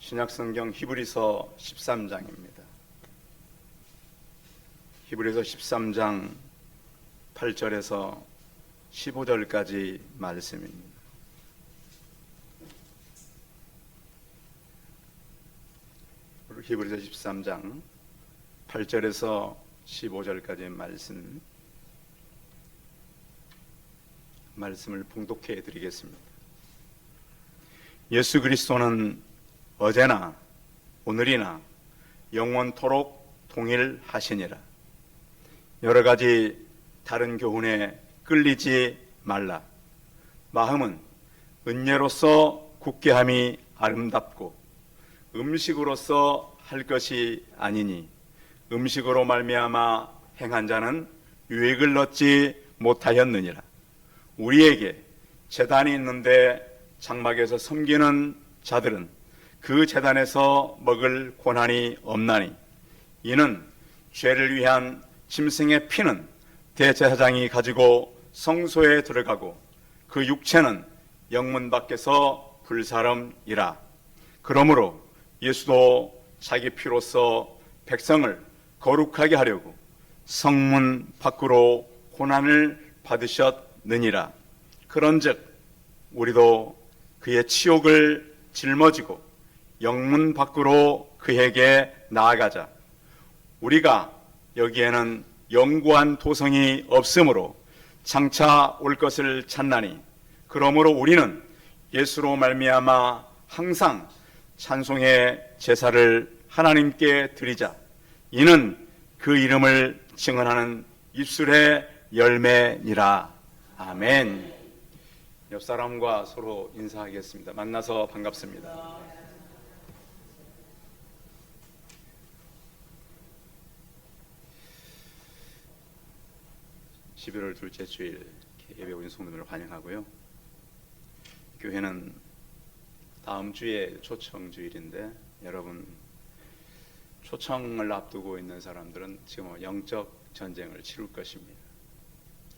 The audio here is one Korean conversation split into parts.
신약성경 히브리서 13장입니다. 히브리서 13장 8절에서 15절까지 말씀입니다. 히브리서 13장 8절에서 15절까지 말씀을 봉독해 드리겠습니다. 예수 그리스도는 어제나 오늘이나 영원토록 동일하시니라. 여러 가지 다른 교훈에 끌리지 말라. 마음은 은혜로서 굳게 함이 아름답고 음식으로서 할 것이 아니니 음식으로 말미암아 행한 자는 유익을 얻지 못하였느니라. 우리에게 제단이 있는데 장막에서 섬기는 자들은 그 제단에서 먹을 권한이 없나니 이는 죄를 위한 짐승의 피는 대제사장이 가지고 성소에 들어가고 그 육체는 영문 밖에서 불사름이라. 그러므로 예수도 자기 피로써 백성을 거룩하게 하려고 성문 밖으로 고난을 받으셨느니라. 그런즉 우리도 그의 치욕을 짊어지고 영문 밖으로 그에게 나아가자. 우리가 여기에는 영구한 도성이 없으므로 장차 올 것을 찾나니 그러므로 우리는 예수로 말미암아 항상 찬송의 제사를 하나님께 드리자. 이는 그 이름을 증언하는 입술의 열매니라. 아멘. 옆 사람과 서로 인사하겠습니다. 만나서 반갑습니다. 11월 둘째 주일 예배 오신 성도들을 환영하고요. 교회는 다음 주에 초청 주일인데 여러분 초청을 앞두고 있는 사람들은 지금 영적 전쟁을 치룰 것입니다.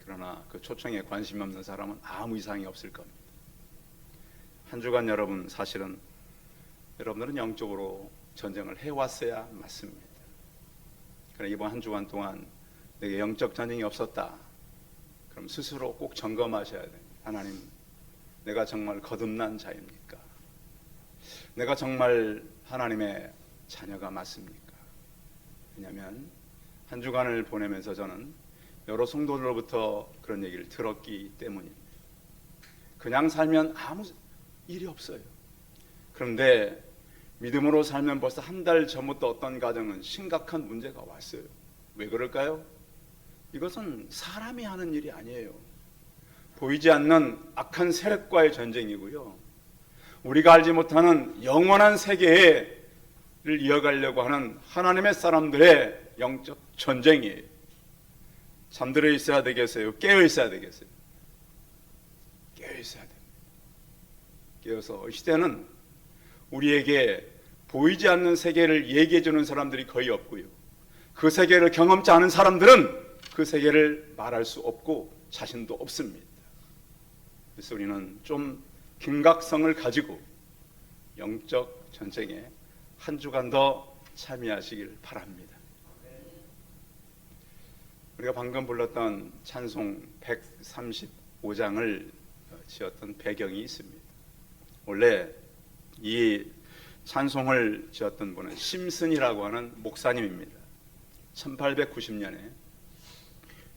그러나 그 초청에 관심 없는 사람은 아무 이상이 없을 겁니다. 한 주간 여러분 사실은 여러분들은 영적으로 전쟁을 해왔어야 맞습니다. 그러나 이번 한 주간 동안 내게 영적 전쟁이 없었다. 그럼 스스로 꼭 점검하셔야 됩니다. 하나님, 내가 정말 거듭난 자입니까? 내가 정말 하나님의 자녀가 맞습니까? 왜냐하면 한 주간을 보내면서 저는 여러 성도들로부터 그런 얘기를 들었기 때문입니다. 그냥 살면 아무 일이 없어요. 그런데 믿음으로 살면 벌써 한 달 전부터 어떤 가정은 심각한 문제가 왔어요. 왜 그럴까요? 이것은 사람이 하는 일이 아니에요. 보이지 않는 악한 세력과의 전쟁이고요. 우리가 알지 못하는 영원한 세계를 이어가려고 하는 하나님의 사람들의 영적 전쟁이에요. 잠들어 있어야 되겠어요? 깨어 있어야 되겠어요? 깨어 있어야 됩니다. 깨어서 이 시대는 우리에게 보이지 않는 세계를 얘기해 주는 사람들이 거의 없고요. 그 세계를 경험치 않은 사람들은 그 세계를 말할 수 없고 자신도 없습니다. 그래서 우리는 좀 긴각성을 가지고 영적 전쟁에 한 주간 더 참여하시길 바랍니다. 우리가 방금 불렀던 찬송 135장을 지었던 배경이 있습니다. 원래 이 찬송을 지었던 분은 심슨이라고 하는 목사님입니다. 1890년에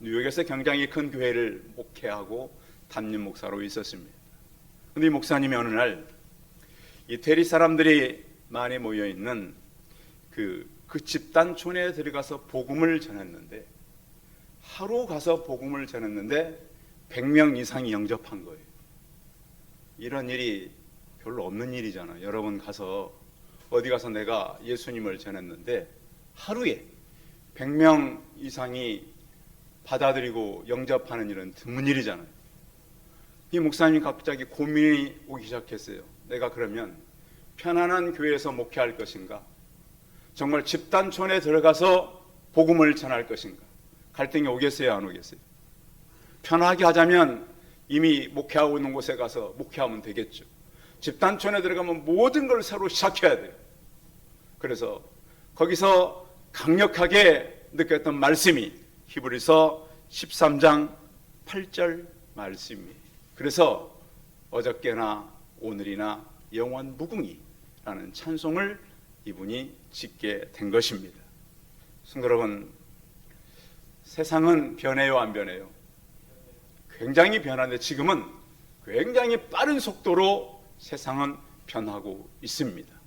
뉴욕에서 굉장히 큰 교회를 목회하고 담임 목사로 있었습니다. 그런데 이 목사님이 어느 날 이태리 사람들이 많이 모여 있는 그 집단촌에 들어가서 복음을 전했는데 하루 가서 복음을 전했는데 100명 이상이 영접한 거예요. 이런 일이 별로 없는 일이잖아요. 여러분 가서 어디 가서 내가 예수님을 전했는데 하루에 100명 이상이 받아들이고 영접하는 일은 드문 일이잖아요. 이 목사님이 갑자기 고민이 오기 시작했어요. 내가 그러면 편안한 교회에서 목회할 것인가? 정말 집단촌에 들어가서 복음을 전할 것인가? 갈등이 오겠어요, 안 오겠어요? 편하게 하자면 이미 목회하고 있는 곳에 가서 목회하면 되겠죠. 집단촌에 들어가면 모든 걸 새로 시작해야 돼요. 그래서 거기서 강력하게 느꼈던 말씀이 히브리서 13장 8절 말씀이에요. 그래서 어저께나 오늘이나 영원 무궁이라는 찬송을 이분이 짓게 된 것입니다. 성도 여러분, 세상은 변해요, 안 변해요? 굉장히 변하는데 지금은 굉장히 빠른 속도로 세상은 변하고 있습니다.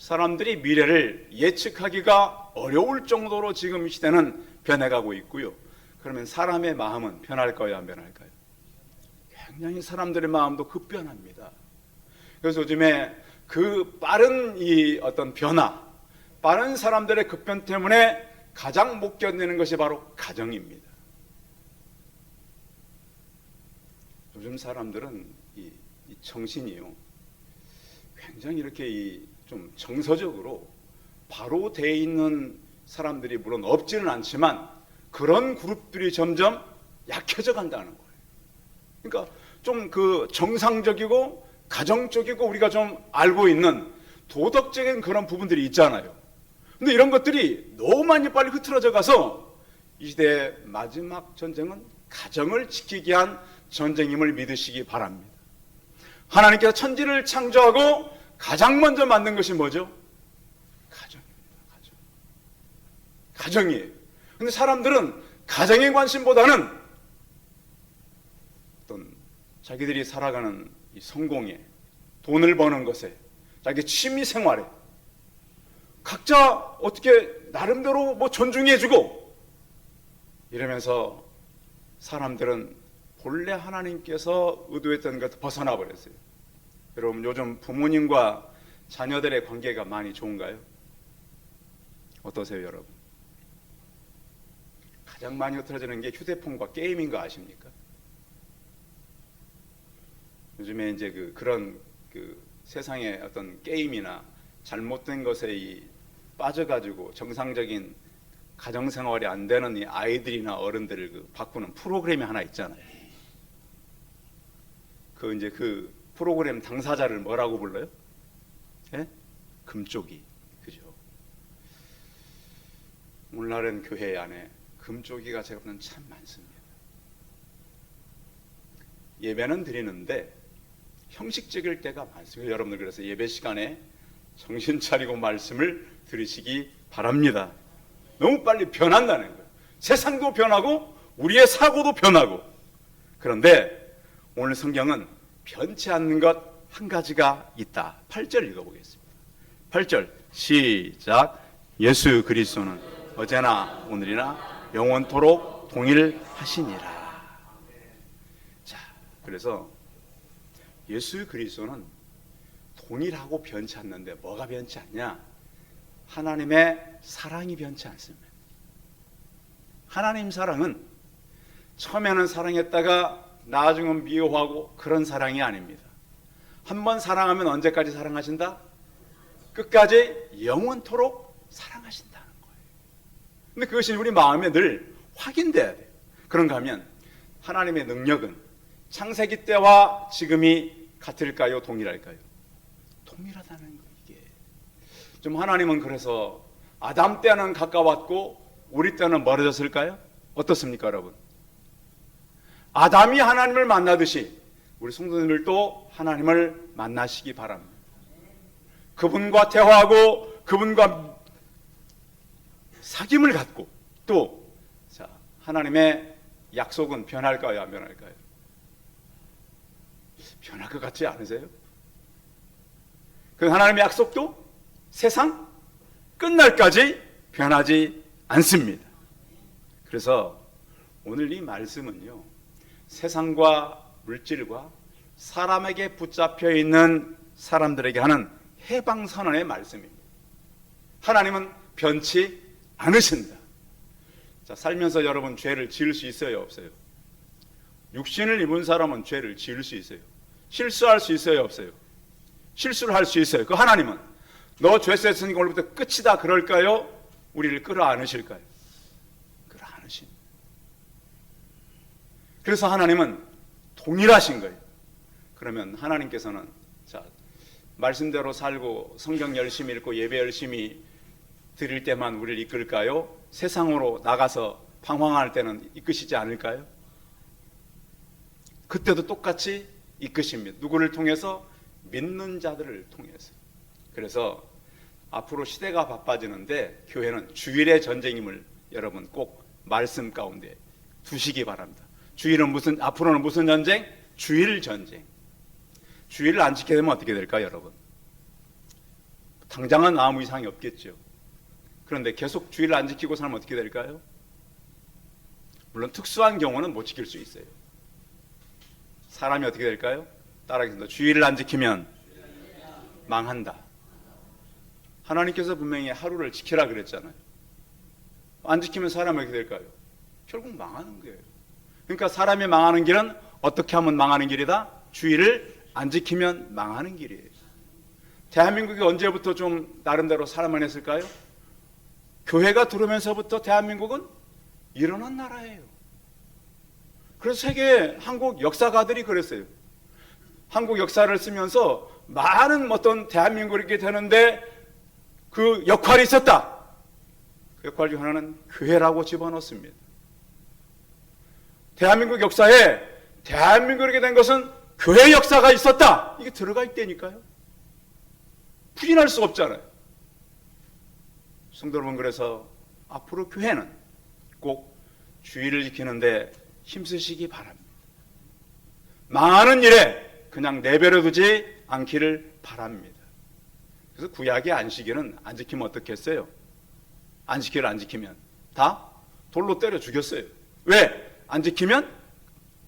사람들이 미래를 예측하기가 어려울 정도로 지금 이 시대는 변해가고 있고요. 그러면 사람의 마음은 변할까요, 안 변할까요? 굉장히 사람들의 마음도 급변합니다. 그래서 요즘에 그 빠른 이 어떤 변화, 빠른 사람들의 급변 때문에 가장 못 견디는 것이 바로 가정입니다. 요즘 사람들은 이 정신이요, 굉장히 이렇게 좀 정서적으로 바로 돼 있는 사람들이 물론 없지는 않지만 그런 그룹들이 점점 약해져 간다는 거예요. 그러니까 좀 그 정상적이고 가정적이고 우리가 좀 알고 있는 도덕적인 그런 부분들이 있잖아요. 근데 이런 것들이 너무 많이 빨리 흐트러져 가서 이 시대의 마지막 전쟁은 가정을 지키기 위한 전쟁임을 믿으시기 바랍니다. 하나님께서 천지를 창조하고 가장 먼저 만든 것이 뭐죠? 가정입니다. 가정이에요. 근데 사람들은 가정의 관심보다는 어떤 자기들이 살아가는 이 성공에, 돈을 버는 것에, 자기 취미 생활에 각자 어떻게 나름대로 뭐 존중해주고 이러면서 사람들은 본래 하나님께서 의도했던 것을 벗어나 버렸어요. 여러분, 요즘 부모님과 자녀들의 관계가 많이 좋은가요? 어떠세요, 여러분? 가장 많이 흐트러지는 게 휴대폰과 게임인 거 아십니까? 요즘에 이제 그런 세상의 어떤 게임이나 잘못된 것에 빠져가지고 정상적인 가정생활이 안 되는 이 아이들이나 어른들을 바꾸는 프로그램이 하나 있잖아요. 그 프로그램 당사자를 뭐라고 불러요? 예? 금쪽이. 그죠? 오늘날은 교회 안에 금쪽이가 제가 보는 참 많습니다. 예배는 드리는데 형식적일 때가 많습니다. 여러분들, 그래서 예배 시간에 정신 차리고 말씀을 들으시기 바랍니다. 너무 빨리 변한다는 거예요. 세상도 변하고 우리의 사고도 변하고. 그런데 오늘 성경은 변치 않는 것 한 가지가 있다. 8절 읽어보겠습니다. 8절 시작. 예수 그리스도는 어제나 오늘이나 영원토록 동일하시니라. 자, 그래서 예수 그리스도는 동일하고 변치 않는데 뭐가 변치 않냐? 하나님의 사랑이 변치 않습니다. 하나님 사랑은 처음에는 사랑했다가 나중은 미워하고 그런 사랑이 아닙니다. 한번 사랑하면 언제까지 사랑하신다? 끝까지 영원토록 사랑하신다는 거예요. 근데 그것이 우리 마음에 늘 확인돼야 돼요. 그런가 하면 하나님의 능력은 창세기 때와 지금이 같을까요? 동일할까요? 동일하다는 거예요. 이게 좀 하나님은 그래서 아담 때는 가까웠고 우리 때는 멀어졌을까요? 어떻습니까, 여러분? 아담이 하나님을 만나듯이 우리 성도님들도 하나님을 만나시기 바랍니다. 그분과 대화하고 그분과 사귐을 갖고 또 하나님의 약속은 변할까요, 안 변할까요? 변할 것 같지 않으세요? 그 하나님의 약속도 세상 끝날까지 변하지 않습니다. 그래서 오늘 이 말씀은요, 세상과 물질과 사람에게 붙잡혀 있는 사람들에게 하는 해방선언의 말씀입니다. 하나님은 변치 않으신다. 자, 살면서 여러분 죄를 지을 수 있어요, 없어요? 육신을 입은 사람은 죄를 지을 수 있어요. 실수할 수 있어요, 없어요? 실수를 할 수 있어요. 그 하나님은 너 죄했으니까 오늘부터 끝이다 그럴까요? 우리를 끌어안으실까요? 끌어안으십니다. 그래서 하나님은 동일하신 거예요. 그러면 하나님께서는 말씀대로 살고 성경 열심히 읽고 예배 열심히 드릴 때만 우리를 이끌까요? 세상으로 나가서 방황할 때는 이끄시지 않을까요? 그때도 똑같이 이끄십니다. 누구를 통해서? 믿는 자들을 통해서. 그래서 앞으로 시대가 바빠지는데 교회는 주일의 전쟁임을 여러분 꼭 말씀 가운데 두시기 바랍니다. 주일은 앞으로는 무슨 전쟁? 주일 전쟁. 주일을 안 지키게 되면 어떻게 될까요, 여러분? 당장은 아무 이상이 없겠죠. 그런데 계속 주일을 안 지키고 살면 어떻게 될까요? 물론 특수한 경우는 못 지킬 수 있어요. 사람이 어떻게 될까요? 따라하겠습니다. 주일을 안 지키면 망한다. 하나님께서 분명히 하루를 지키라 그랬잖아요. 안 지키면 사람이 어떻게 될까요? 결국 망하는 거예요. 그러니까 사람이 망하는 길은 어떻게 하면 망하는 길이다? 주일을 안 지키면 망하는 길이에요. 대한민국이 언제부터 좀 나름대로 살아만했을까요? 교회가 들어오면서부터 대한민국은 일어난 나라예요. 그래서 세계 한국 역사가들이 그랬어요. 한국 역사를 쓰면서 많은 어떤 대한민국이 이렇게 되는데 그 역할이 있었다. 그 역할 중 하나는 교회라고 집어넣습니다. 대한민국 역사에 대한민국이 이렇게 된 것은 교회 역사가 있었다. 이게 들어가 있다니까요. 부인할 수 없잖아요. 성도 여러분, 그래서 앞으로 교회는 꼭 주의를 지키는데 힘쓰시기 바랍니다. 망하는 일에 그냥 내버려 두지 않기를 바랍니다. 그래서 구약의 안식일은 안 지키면 어떻겠어요? 안식일을 안 지키면 다 돌로 때려 죽였어요. 왜? 안 지키면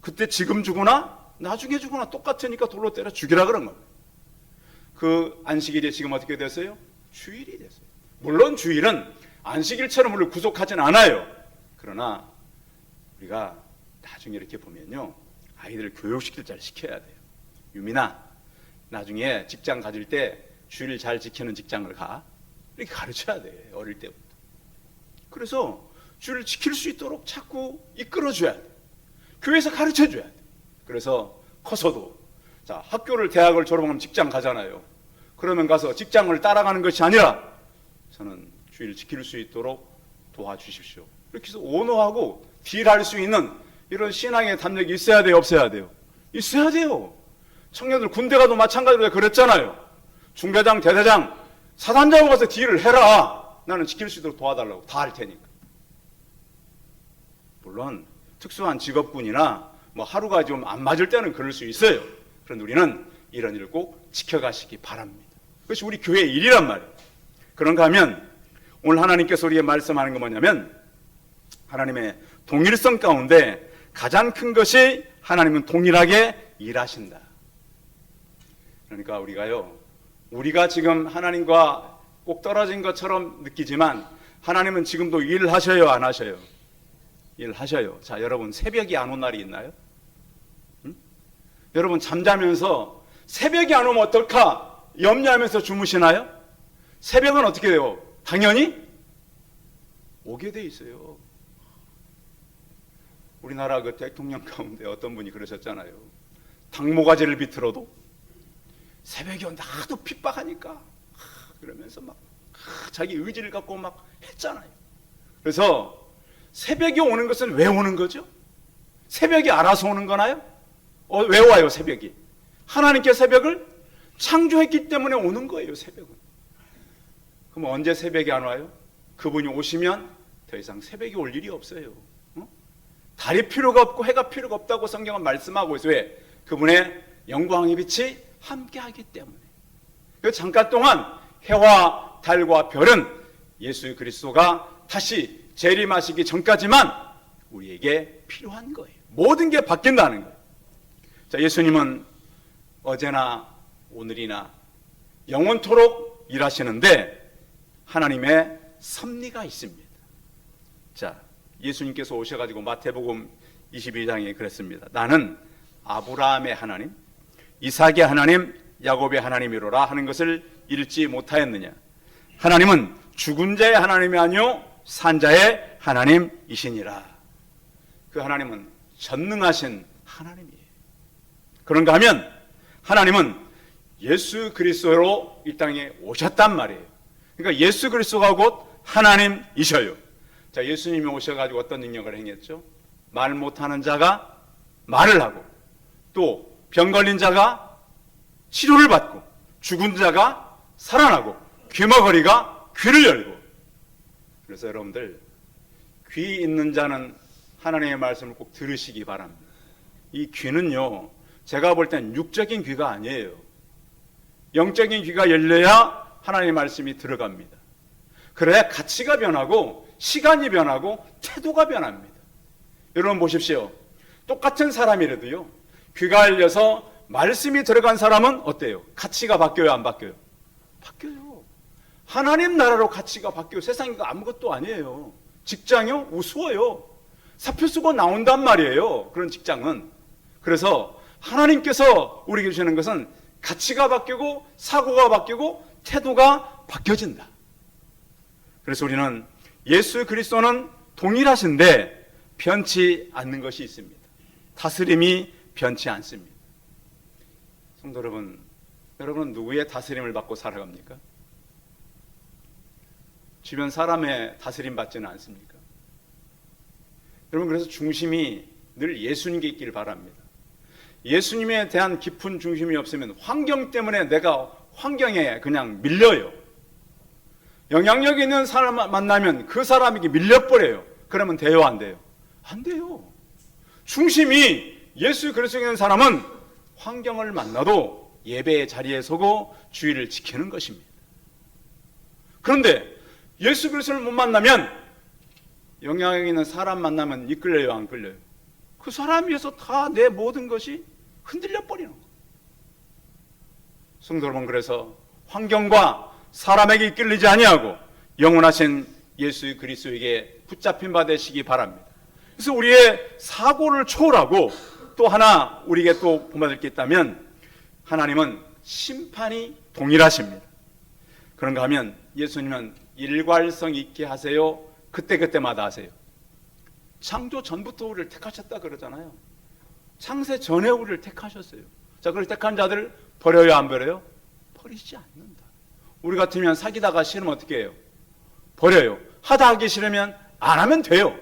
그때 지금 죽으나 나중에 죽으나 똑같으니까 돌로 때려 죽이라 그런 겁니다. 그 안식일이 지금 어떻게 됐어요? 주일이 됐어요. 물론 주일은 안식일처럼 우리를 구속하진 않아요. 그러나 우리가 나중에 이렇게 보면요, 아이들 교육시킬 잘 시켜야 돼요. 유민아, 나중에 직장 가질 때 주일 잘 지키는 직장을 가. 이렇게 가르쳐야 돼, 어릴 때부터. 그래서 주일을 지킬 수 있도록 자꾸 이끌어줘야 돼. 교회에서 가르쳐줘야 돼. 그래서 커서도, 자, 학교를 대학을 졸업하면 직장 가잖아요. 그러면 가서 직장을 따라가는 것이 아니라 저는 주일을 지킬 수 있도록 도와주십시오. 이렇게 해서 온화하고 딜할 수 있는 이런 신앙의 담력이 있어야 돼요, 없어야 돼요? 있어야 돼요. 청년들 군대 가도 마찬가지로 그랬잖아요. 중대장, 대대장, 사단장 가서 딜을 해라. 나는 지킬 수 있도록 도와달라고. 다 할 테니까. 물론 특수한 직업군이나 뭐 하루가 좀 안 맞을 때는 그럴 수 있어요. 그런데 우리는 이런 일을 꼭 지켜가시기 바랍니다. 그것이 우리 교회의 일이란 말이에요. 그런가 하면 오늘 하나님께서 우리에게 말씀하는 건 뭐냐면, 하나님의 동일성 가운데 가장 큰 것이 하나님은 동일하게 일하신다. 그러니까 우리가 지금 하나님과 꼭 떨어진 것처럼 느끼지만 하나님은 지금도 일을 하셔요, 안 하셔요? 일을 하셔요. 자, 여러분, 새벽이 안 온 날이 있나요? 응? 여러분, 잠자면서 새벽이 안 오면 어떨까 염려하면서 주무시나요? 새벽은 어떻게 돼요? 당연히 오게 돼 있어요. 우리나라 그 대통령 가운데 어떤 분이 그러셨잖아요. 당모가지를 비틀어도 새벽이 온다 하도 핍박하니까 그러면서 막 자기 의지를 갖고 막 했잖아요. 그래서 새벽이 오는 것은 왜 오는 거죠? 새벽이 알아서 오는 거나요? 왜 와요, 새벽이? 하나님께 새벽을 창조했기 때문에 오는 거예요, 새벽은. 그럼 언제 새벽이 안 와요? 그분이 오시면 더 이상 새벽이 올 일이 없어요. 달이 필요가 없고 해가 필요가 없다고 성경은 말씀하고 있어요. 왜? 그분의 영광의 빛이 함께하기 때문에. 잠깐 동안 해와 달과 별은 예수 그리스도가 다시 재림하시기 전까지만 우리에게 필요한 거예요. 모든 게 바뀐다는 거예요. 자, 예수님은 어제나 오늘이나 영원토록 일하시는데 하나님의 섭리가 있습니다. 자, 예수님께서 오셔가지고 마태복음 22장에 그랬습니다. 나는 아브라함의 하나님, 이삭의 하나님, 야곱의 하나님이로라 하는 것을 읽지 못하였느냐? 하나님은 죽은 자의 하나님이 아니요 산자의 하나님이시니라. 그 하나님은 전능하신 하나님이에요. 그런가 하면 하나님은 예수 그리스도로 이 땅에 오셨단 말이에요. 그러니까 예수 그리스도가 곧 하나님이셔요. 자, 예수님이 오셔가지고 어떤 능력을 행했죠? 말 못하는 자가 말을 하고, 또 병 걸린 자가 치료를 받고, 죽은 자가 살아나고, 귀머거리가 귀를 열고. 그래서 여러분들, 귀 있는 자는 하나님의 말씀을 꼭 들으시기 바랍니다. 이 귀는요, 제가 볼 땐 육적인 귀가 아니에요. 영적인 귀가 열려야 하나님의 말씀이 들어갑니다. 그래야 가치가 변하고, 시간이 변하고, 태도가 변합니다. 여러분 보십시오. 똑같은 사람이라도요, 귀가 열려서 말씀이 들어간 사람은 어때요? 가치가 바뀌어요, 안 바뀌어요? 바뀌어요. 하나님 나라로 가치가 바뀌어요. 세상이 아무것도 아니에요. 직장이요? 우스워요. 사표 쓰고 나온단 말이에요. 그런 직장은. 그래서 하나님께서 우리에게 주시는 것은 가치가 바뀌고, 사고가 바뀌고, 태도가 바뀌어진다. 그래서 우리는 예수 그리스도는 동일하신데 변치 않는 것이 있습니다. 다스림이 변치 않습니다. 성도 여러분, 여러분은 누구의 다스림을 받고 살아갑니까? 주변 사람의 다스림 받지는 않습니까? 여러분, 그래서 중심이 늘 예수님께 있길 바랍니다. 예수님에 대한 깊은 중심이 없으면 환경 때문에 내가 환경에 그냥 밀려요. 영향력 있는 사람 만나면 그 사람에게 밀려버려요. 그러면 돼요, 안 돼요? 안 돼요. 중심이 예수 그리스도에 있는 사람은 환경을 만나도 예배의 자리에 서고 주의를 지키는 것입니다. 그런데 예수 그리스도를 못 만나면 영향력 있는 사람 만나면 이끌려요, 안 끌려요? 그 사람 위해서 다 내 모든 것이 흔들려 버리는 거예요. 성도 여러분, 그래서 환경과 사람에게 이끌리지 아니하고 영원하신 예수 그리스도에게 붙잡힌 바 되시기 바랍니다. 그래서 우리의 사고를 초월하고 또 하나 우리에게 또 본받을 게 있다면 하나님은 심판이 동일하십니다. 그런가 하면 예수님은 일괄성 있게 하세요? 그때그때마다 하세요? 창조 전부터 우리를 택하셨다 그러잖아요. 창세 전에 우리를 택하셨어요. 자, 그걸 택한 자들 버려요, 안 버려요? 버리지 않는다. 우리 같으면 사귀다가 싫으면 어떻게 해요? 버려요. 하다 하기 싫으면 안 하면 돼요.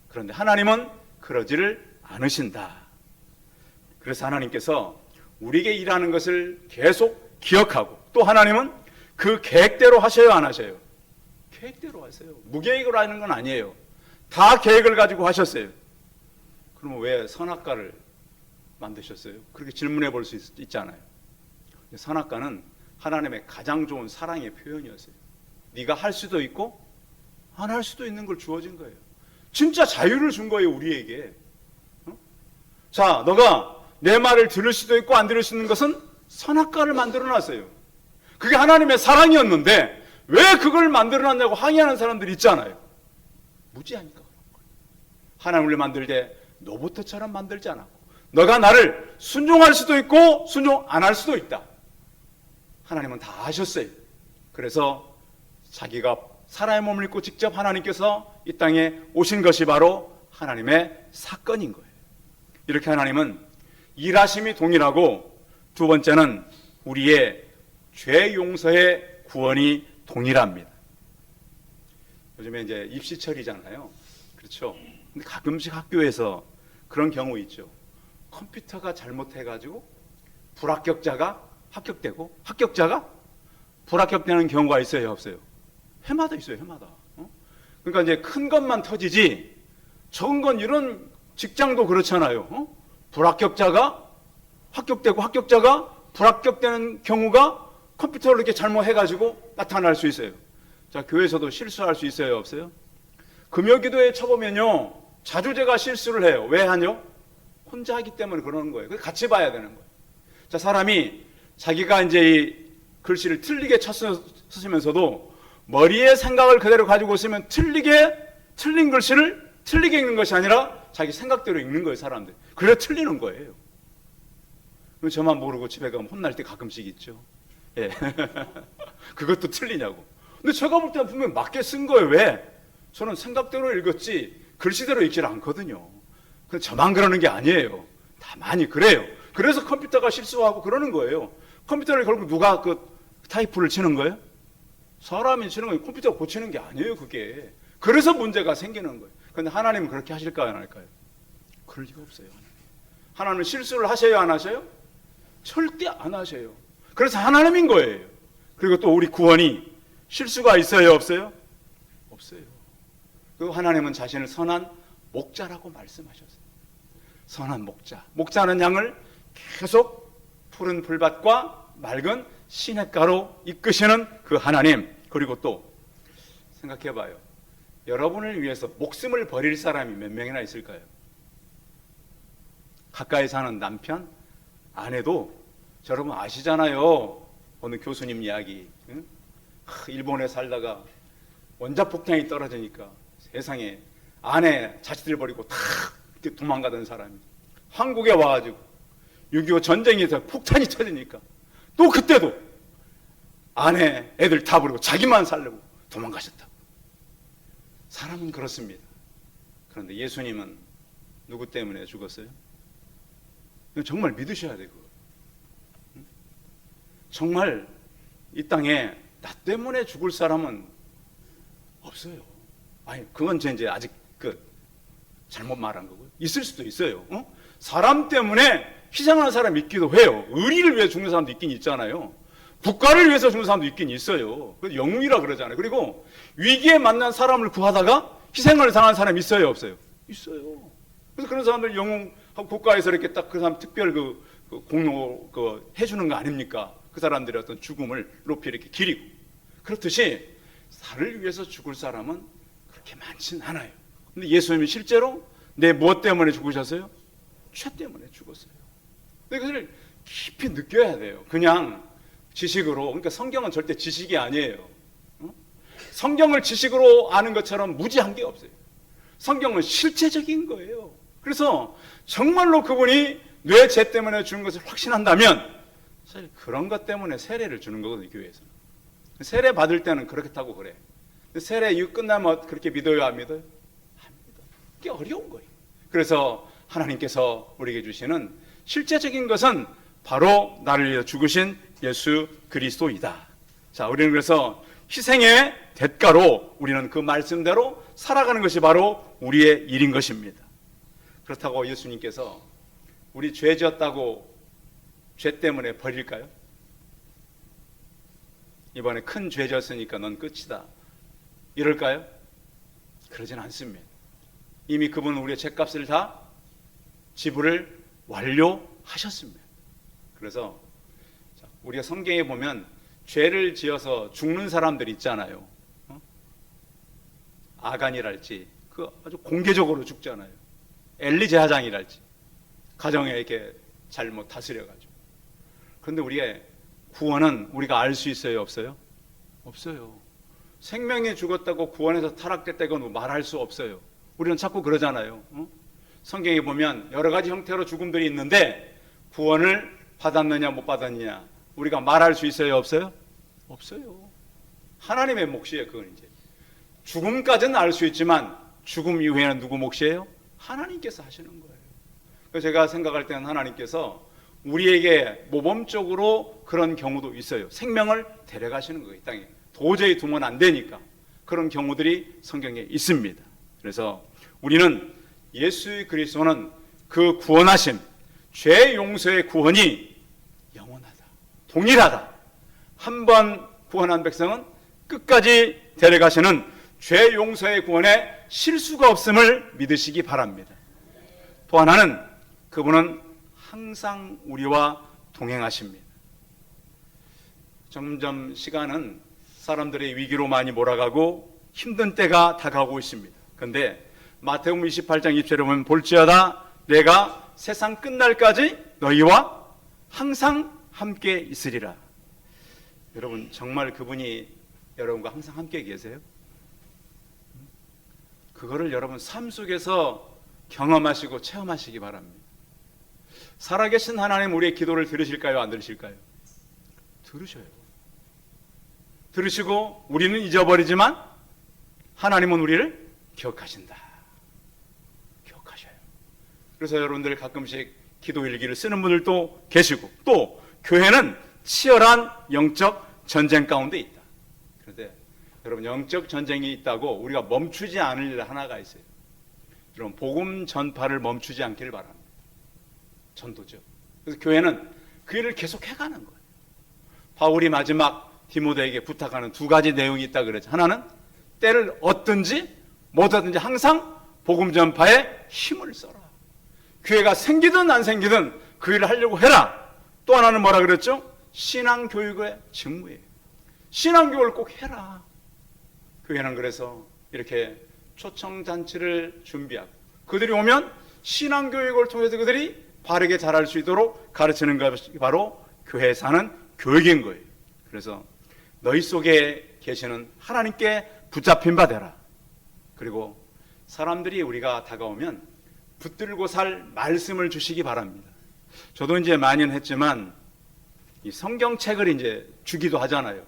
그런데 하나님은 그러지를 않으신다. 그래서 하나님께서 우리에게 일하는 것을 계속 기억하고, 또 하나님은 그 계획대로 하셔요, 안 하셔요? 계획대로 하세요. 무계획으로 하는 건 아니에요. 다 계획을 가지고 하셨어요. 그러면 왜 선악과를 만드셨어요? 그렇게 질문해 볼 수 있잖아요. 선악과는 하나님의 가장 좋은 사랑의 표현이었어요. 네가 할 수도 있고 안 할 수도 있는 걸 주어진 거예요. 진짜 자유를 준 거예요, 우리에게. 자, 너가 내 말을 들을 수도 있고 안 들을 수 있는 것은 선악과를 만들어 놨어요. 그게 하나님의 사랑이었는데 왜 그걸 만들어 놨냐고 항의하는 사람들이 있잖아요. 무지하니까 그런 거예요. 하나님 우리를 만들 때 로봇처럼 만들지 않았고, 너가 나를 순종할 수도 있고 순종 안 할 수도 있다. 하나님은 다 아셨어요. 그래서 자기가 사람의 몸을 입고 직접 하나님께서 이 땅에 오신 것이 바로 하나님의 사건인 거예요. 이렇게 하나님은 일하심이 동일하고, 두 번째는 우리의 죄 용서의 구원이 동일합니다. 요즘에 이제 입시철이잖아요. 그렇죠? 근데 가끔씩 학교에서 그런 경우 있죠. 컴퓨터가 잘못해가지고 불합격자가 합격되고 합격자가 불합격되는 경우가 있어요, 없어요? 해마다 있어요, 해마다. 그러니까 이제 큰 것만 터지지 적은 건, 이런 직장도 그렇잖아요. 불합격자가 합격되고 합격자가 불합격되는 경우가 컴퓨터를 이렇게 잘못해가지고 나타날 수 있어요. 자, 교회에서도 실수할 수 있어요, 없어요? 금요기도에 쳐보면요, 자주 제가 실수를 해요. 왜 하뇨? 혼자 하기 때문에 그러는 거예요. 같이 봐야 되는 거예요. 자, 사람이 자기가 이제 이 글씨를 틀리게 쓰면서도 머리의 생각을 그대로 가지고 있으면 틀린 글씨를 틀리게 읽는 것이 아니라 자기 생각대로 읽는 거예요, 사람들. 그래야 틀리는 거예요. 저만 모르고 집에 가면 혼날 때 가끔씩 있죠. 예. 그것도 틀리냐고. 근데 제가 볼 때는 분명히 맞게 쓴 거예요. 왜? 저는 생각대로 읽었지 글씨대로 읽질 않거든요. 근데 저만 그러는 게 아니에요. 다 많이 그래요. 그래서 컴퓨터가 실수하고 그러는 거예요. 컴퓨터를 결국 누가 그 타이프를 치는 거예요? 사람이 치는 건 컴퓨터가 고치는 게 아니에요, 그게. 그래서 문제가 생기는 거예요. 그런데 하나님은 그렇게 하실까요, 안 할까요? 그럴 리가 없어요. 하나님은 실수를 하셔요, 안 하셔요? 절대 안 하셔요. 그래서 하나님인 거예요. 그리고 또 우리 구원이 실수가 있어요, 없어요? 없어요. 그리고 하나님은 자신을 선한 목자라고 말씀하셨어요. 선한 목자. 목자는 양을 계속 푸른 풀밭과 맑은 시냇가로 이끄시는 그 하나님. 그리고 또 생각해봐요. 여러분을 위해서 목숨을 버릴 사람이 몇 명이나 있을까요? 가까이 사는 남편, 아내도 여러분 아시잖아요. 어느 교수님 이야기. 응? 일본에 살다가 원자폭탄이 떨어지니까 세상에 아내 자식들 버리고 다 도망가던 사람이 한국에 와가지고 6.25 전쟁에서 폭탄이 터지니까 또 그때도 아내 애들 다 버리고 자기만 살려고 도망가셨다. 사람은 그렇습니다. 그런데 예수님은 누구 때문에 죽었어요? 정말 믿으셔야 돼요. 정말 이 땅에 나 때문에 죽을 사람은 없어요. 아니 그건 이제 아직 잘못 말한 거고요. 있을 수도 있어요. 사람 때문에 희생하는 사람이 있기도 해요. 의리를 위해 죽는 사람도 있긴 있잖아요. 국가를 위해서 죽는 사람도 있긴 있어요. 그래서 영웅이라 그러잖아요. 그리고 위기에 만난 사람을 구하다가 희생을 당한 사람이 있어요, 없어요? 있어요. 그래서 그런 사람들 영웅하고 국가에서 이렇게 딱 그 사람 특별 공로 해주는 거 아닙니까? 그 사람들의 어떤 죽음을 높이 이렇게 기리고. 그렇듯이 나를 위해서 죽을 사람은 그렇게 많진 않아요. 근데 예수님이 실제로 내 무엇 때문에 죽으셨어요? 죄 때문에 죽었어요. 근데 그걸 깊이 느껴야 돼요. 그냥 지식으로. 그러니까 성경은 절대 지식이 아니에요. 성경을 지식으로 아는 것처럼 무지한 게 없어요. 성경은 실체적인 거예요. 그래서 정말로 그분이 내 죄 때문에 죽는 것을 확신한다면 사실 그런 것 때문에 세례를 주는 거거든요, 교회에서는. 세례 받을 때는 그렇겠다고 그래. 근데 세례 이후 끝나면 그렇게 믿어요, 안 믿어요? 안 믿어요. 그게 어려운 거예요. 그래서 하나님께서 우리에게 주시는 실제적인 것은 바로 나를 위해 죽으신 예수 그리스도이다. 자, 우리는 그래서 희생의 대가로 우리는 그 말씀대로 살아가는 것이 바로 우리의 일인 것입니다. 그렇다고 예수님께서 우리 죄 지었다고 죄 때문에 버릴까요? 이번에 큰 죄 지었으니까 넌 끝이다. 이럴까요? 그러진 않습니다. 이미 그분은 우리의 죄값을 다 지불을 완료하셨습니다. 그래서 우리가 성경에 보면 죄를 지어서 죽는 사람들이 있잖아요. 아간이랄지 그 아주 공개적으로 죽잖아요. 엘리 제사장이랄지 가정에 이렇게 잘못 다스려가지고. 그런데 우리의 구원은 우리가 알 수 있어요, 없어요? 없어요. 생명이 죽었다고 구원에서 타락됐다 이건 말할 수 없어요. 우리는 자꾸 그러잖아요. 성경에 보면 여러 가지 형태로 죽음들이 있는데 구원을 받았느냐 못 받았느냐 우리가 말할 수 있어요, 없어요? 없어요. 하나님의 몫이에요. 그건 이제 죽음까지는 알 수 있지만 죽음 이후에는 누구 몫이에요? 하나님께서 하시는 거예요. 그래서 제가 생각할 때는 하나님께서 우리에게 모범적으로 그런 경우도 있어요. 생명을 데려가시는 거예요. 이 땅에 도저히 두면 안 되니까 그런 경우들이 성경에 있습니다. 그래서 우리는 예수 그리스도는 그 구원하심, 죄 용서의 구원이 영원하다, 동일하다. 한 번 구원한 백성은 끝까지 데려가시는 죄 용서의 구원에 실수가 없음을 믿으시기 바랍니다. 또 하나는 그분은 항상 우리와 동행하십니다. 점점 시간은 사람들의 위기로 많이 몰아가고 힘든 때가 다가오고 있습니다. 그런데 마태복음 28장 20절에 보면 볼지어다 내가 세상 끝날까지 너희와 항상 함께 있으리라. 여러분 정말 그분이 여러분과 항상 함께 계세요? 그거를 여러분 삶 속에서 경험하시고 체험하시기 바랍니다. 살아계신 하나님 우리의 기도를 들으실까요? 안 들으실까요? 들으셔요. 들으시고 우리는 잊어버리지만 하나님은 우리를 기억하신다. 기억하셔요. 그래서 여러분들 가끔씩 기도 일기를 쓰는 분들도 계시고 또 교회는 치열한 영적 전쟁 가운데 있다. 하는데, 여러분 영적 전쟁이 있다고 우리가 멈추지 않을 일 하나가 있어요. 여러분 복음 전파를 멈추지 않기를 바랍니다. 전도죠. 그래서 교회는 그 일을 계속 해가는 거예요. 바울이 마지막 디모데에게 부탁하는 두 가지 내용이 있다 그랬죠. 하나는 때를 얻든지 못 얻든지 항상 복음 전파에 힘을 써라. 교회가 생기든 안 생기든 그 일을 하려고 해라. 또 하나는 뭐라 그랬죠? 신앙교육의 직무예요. 신앙교육을 꼭 해라. 교회는 그래서 이렇게 초청잔치를 준비하고 그들이 오면 신앙교육을 통해서 그들이 바르게 자랄 수 있도록 가르치는 것이 바로 교회에서 하는 교육인 거예요. 그래서 너희 속에 계시는 하나님께 붙잡힌 바 되라. 그리고 사람들이 우리가 다가오면 붙들고 살 말씀을 주시기 바랍니다. 저도 이제 많이는 했지만 이 성경책을 이제 주기도 하잖아요.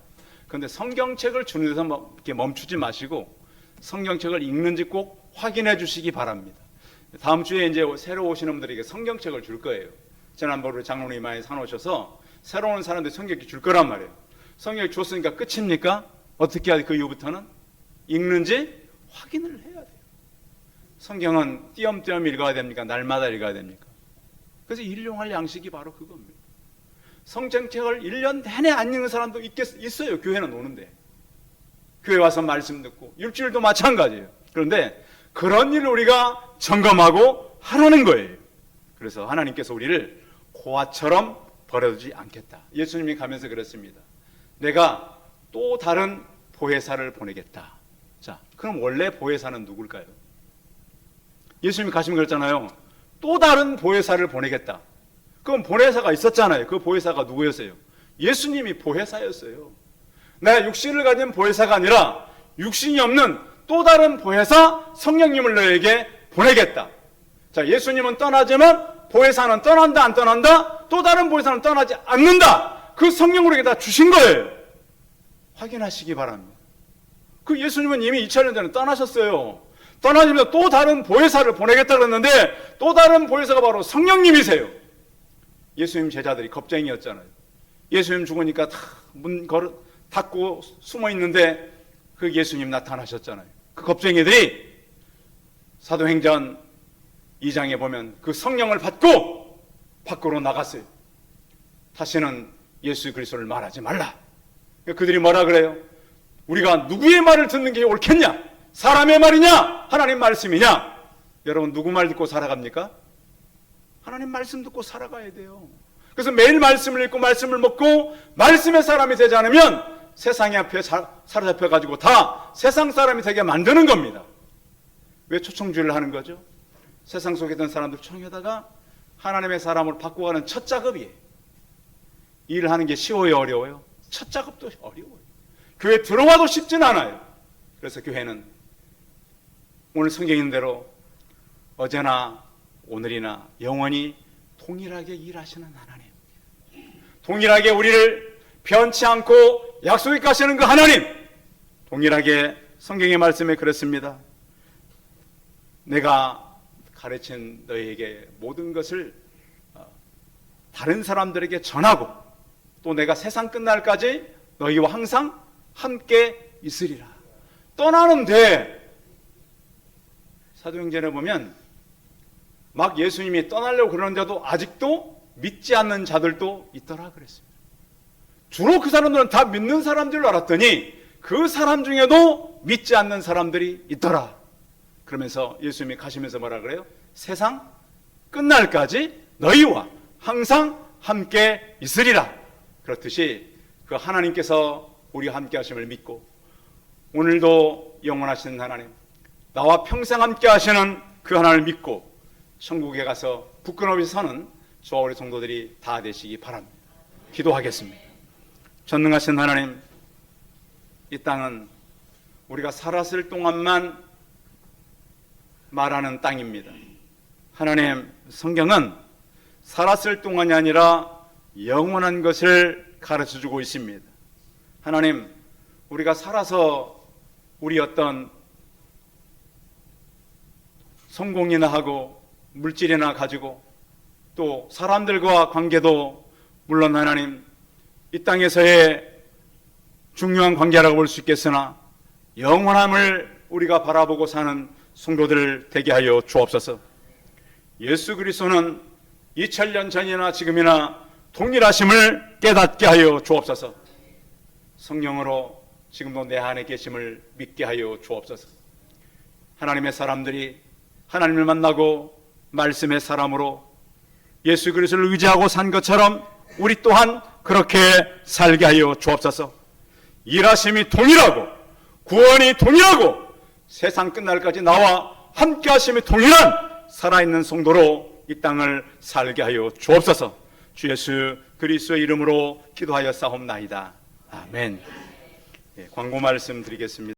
그런데 성경책을 주는 데서 이렇게 멈추지 마시고 성경책을 읽는지 꼭 확인해 주시기 바랍니다. 다음 주에 이제 새로 오시는 분들에게 성경책을 줄 거예요. 지난번에 장로님이 많이 사놓으셔서 새로 오는 사람들 성경책 줄 거란 말이에요. 성경책 줬으니까 끝입니까? 어떻게 해야 돼? 그 이후부터는 읽는지 확인을 해야 돼요. 성경은 띄엄띄엄 읽어야 됩니까? 날마다 읽어야 됩니까? 그래서 일용할 양식이 바로 그겁니다. 성경책을 1년 내내 안 읽는 사람도 있어요. 교회는 오는데. 교회 와서 말씀 듣고 일주일도 마찬가지예요. 그런데 그런 일을 우리가 점검하고 하라는 거예요. 그래서 하나님께서 우리를 고아처럼 버려두지 않겠다. 예수님이 가면서 그랬습니다. 내가 또 다른 보혜사를 보내겠다. 자, 그럼 원래 보혜사는 누굴까요? 예수님이 가시면 그랬잖아요. 또 다른 보혜사를 보내겠다. 그럼 보혜사가 있었잖아요. 그 보혜사가 누구였어요? 예수님이 보혜사였어요. 내가 육신을 가진 보혜사가 아니라 육신이 없는 또 다른 보혜사 성령님을 너에게 보내겠다. 자, 예수님은 떠나지만 보혜사는 떠난다 안 떠난다? 또 다른 보혜사는 떠나지 않는다. 그 성령을 우리에게 다 주신 거예요. 확인하시기 바랍니다. 그 예수님은 이미 2000년 전에 떠나셨어요. 떠나시면서 또 다른 보혜사를 보내겠다 그랬는데 또 다른 보혜사가 바로 성령님이세요. 예수님 제자들이 겁쟁이였잖아요. 예수님 죽으니까 다 문 닫고 숨어 있는데 그 예수님 나타나셨잖아요. 그 겁쟁이들이 사도행전 2장에 보면 그 성령을 받고 밖으로 나갔어요. 다시는 예수 그리스도를 말하지 말라. 그들이 뭐라 그래요? 우리가 누구의 말을 듣는 게 옳겠냐? 사람의 말이냐? 하나님 말씀이냐? 여러분 누구 말 듣고 살아갑니까? 하나님 말씀 듣고 살아가야 돼요. 그래서 매일 말씀을 읽고 말씀을 먹고 말씀의 사람이 되지 않으면 세상의 앞에 사로잡혀가지고 다 세상 사람이 되게 만드는 겁니다. 왜 초청주의를 하는 거죠? 세상 속에 있던 사람들 초청에다가 하나님의 사람으로 바꿔가는 첫 작업이에요. 일을 하는 게 쉬워요, 어려워요? 첫 작업도 어려워요. 교회 들어와도 쉽진 않아요. 그래서 교회는 오늘 성경 있는 대로 어제나 오늘이나 영원히 동일하게 일하시는 하나님, 동일하게 우리를 변치 않고 약속이 가시는 그 하나님, 동일하게 성경의 말씀에 그랬습니다. 내가 가르친 너희에게 모든 것을 다른 사람들에게 전하고 또 내가 세상 끝날까지 너희와 항상 함께 있으리라. 떠나는데 사도행전에 보면 막 예수님이 떠나려고 그러는데도 아직도 믿지 않는 자들도 있더라 그랬습니다. 주로 그 사람들은 다 믿는 사람들로 알았더니 그 사람 중에도 믿지 않는 사람들이 있더라. 그러면서 예수님이 가시면서 뭐라 그래요? 세상 끝날까지 너희와 항상 함께 있으리라. 그렇듯이 그 하나님께서 우리와 함께 하심을 믿고 오늘도 영원하신 하나님, 나와 평생 함께 하시는 그 하나님을 믿고 천국에 가서 굳건 없이 서는 저와 우리 성도들이 다 되시기 바랍니다. 기도하겠습니다. 전능하신 하나님, 이 땅은 우리가 살았을 동안만 말하는 땅입니다. 하나님, 성경은 살았을 동안이 아니라 영원한 것을 가르쳐주고 있습니다. 하나님, 우리가 살아서 우리 어떤 성공이나 하고 물질이나 가지고 또 사람들과 관계도 물론 하나님 이 땅에서의 중요한 관계라고 볼 수 있겠으나 영원함을 우리가 바라보고 사는 성도들 되게 하여 주옵소서. 예수 그리스도는 2000년 전이나 지금이나 동일하심을 깨닫게 하여 주옵소서. 성령으로 지금도 내 안에 계심을 믿게 하여 주옵소서. 하나님의 사람들이 하나님을 만나고 말씀의 사람으로 예수 그리스도를 의지하고 산 것처럼 우리 또한 그렇게 살게 하여 주옵소서. 일하심이 동일하고 구원이 동일하고 세상 끝날까지 나와 함께 하심이 동일한 살아있는 성도로 이 땅을 살게 하여 주옵소서. 주 예수 그리스도의 이름으로 기도하여 싸움나이다. 아멘. 광고 말씀 드리겠습니다.